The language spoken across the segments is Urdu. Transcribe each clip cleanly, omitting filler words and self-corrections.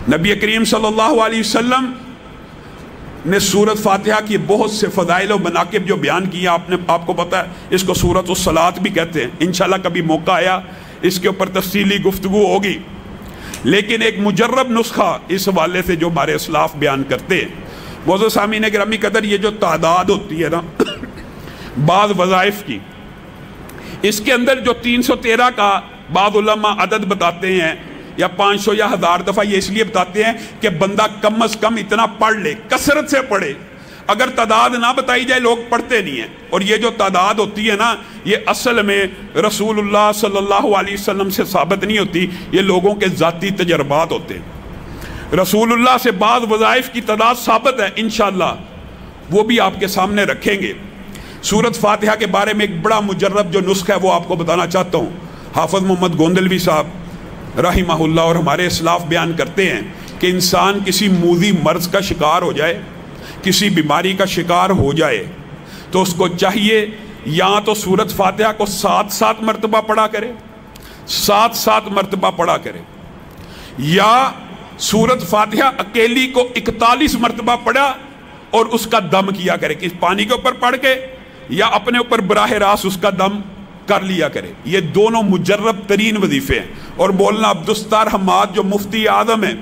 نبی کریم صلی اللہ علیہ وسلم نے سورت فاتحہ کی بہت سے فضائل و مناقب جو بیان کیا، آپ کو پتہ ہے اس کو سورت الصلاۃ بھی کہتے ہیں۔ انشاءاللہ کبھی موقع آیا اس کے اوپر تفصیلی گفتگو ہوگی، لیکن ایک مجرب نسخہ اس حوالے سے جو ہمارے اسلاف بیان کرتے ہیں۔ معزز سامعین گرامی قدر، یہ جو تعداد ہوتی ہے نا بعض وظائف کی، اس کے اندر جو 313 کا بعض علماء عدد بتاتے ہیں یا 500 یا 1000 دفعہ، یہ اس لیے بتاتے ہیں کہ بندہ کم از کم اتنا پڑھ لے، کثرت سے پڑھے۔ اگر تعداد نہ بتائی جائے لوگ پڑھتے نہیں ہیں، اور یہ جو تعداد ہوتی ہے نا یہ اصل میں رسول اللہ صلی اللہ علیہ وسلم سے ثابت نہیں ہوتی، یہ لوگوں کے ذاتی تجربات ہوتے ہیں۔ رسول اللہ سے بعض وظائف کی تعداد ثابت ہے، انشاءاللہ وہ بھی آپ کے سامنے رکھیں گے۔ سورت فاتحہ کے بارے میں ایک بڑا مجرب جو نسخہ ہے وہ آپ کو بتانا چاہتا ہوں۔ حافظ محمد گوندلوی صاحب رحمہ اللہ اور ہمارے اسلاف بیان کرتے ہیں کہ انسان کسی موذی مرض کا شکار ہو جائے، کسی بیماری کا شکار ہو جائے، تو اس کو چاہیے یا تو سورت فاتحہ کو 7 مرتبہ پڑھا کرے، 7 مرتبہ پڑھا کرے، یا سورت فاتحہ اکیلی کو 41 مرتبہ پڑھا اور اس کا دم کیا کرے، کہ پانی کے اوپر پڑھ کے یا اپنے اوپر براہ راست اس کا دم کر لیا کرے۔ یہ دونوں مجرب ترین وظیفے ہیں۔ اور مولانا عبدالستار حماد جو مفتی اعظم ہیں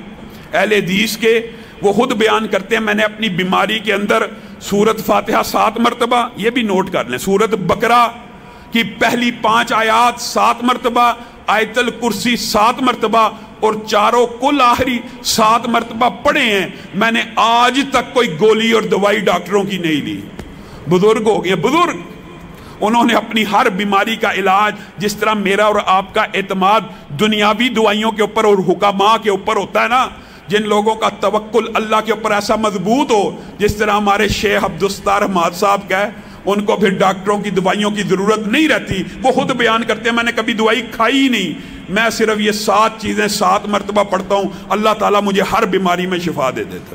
اہل حدیث کے، وہ خود بیان کرتے ہیں میں نے اپنی بیماری کے اندر سورت فاتحہ 7 مرتبہ، یہ بھی نوٹ کر لیں، سورت بقرہ کی پہلی 5 آیات 7 مرتبہ، آیت الکرسی 7 مرتبہ، اور چاروں کل آخری 7 مرتبہ پڑھے ہیں۔ میں نے آج تک کوئی گولی اور دوائی ڈاکٹروں کی نہیں لی۔ بزرگ ہو گئے، بزرگ، انہوں نے اپنی ہر بیماری کا علاج، جس طرح میرا اور آپ کا اعتماد دنیاوی دوائیوں کے اوپر اور حکماء کے اوپر ہوتا ہے نا، جن لوگوں کا توکل اللہ کے اوپر ایسا مضبوط ہو، جس طرح ہمارے شیخ عبدالستار حماد صاحب کا ہے، ان کو پھر ڈاکٹروں کی دوائیوں کی ضرورت نہیں رہتی۔ وہ خود بیان کرتے ہیں میں نے کبھی دوائی کھائی ہی نہیں، میں صرف یہ 7 چیزیں 7 مرتبہ پڑھتا ہوں، اللہ تعالیٰ مجھے ہر بیماری میں شفا دے دیتا ہے۔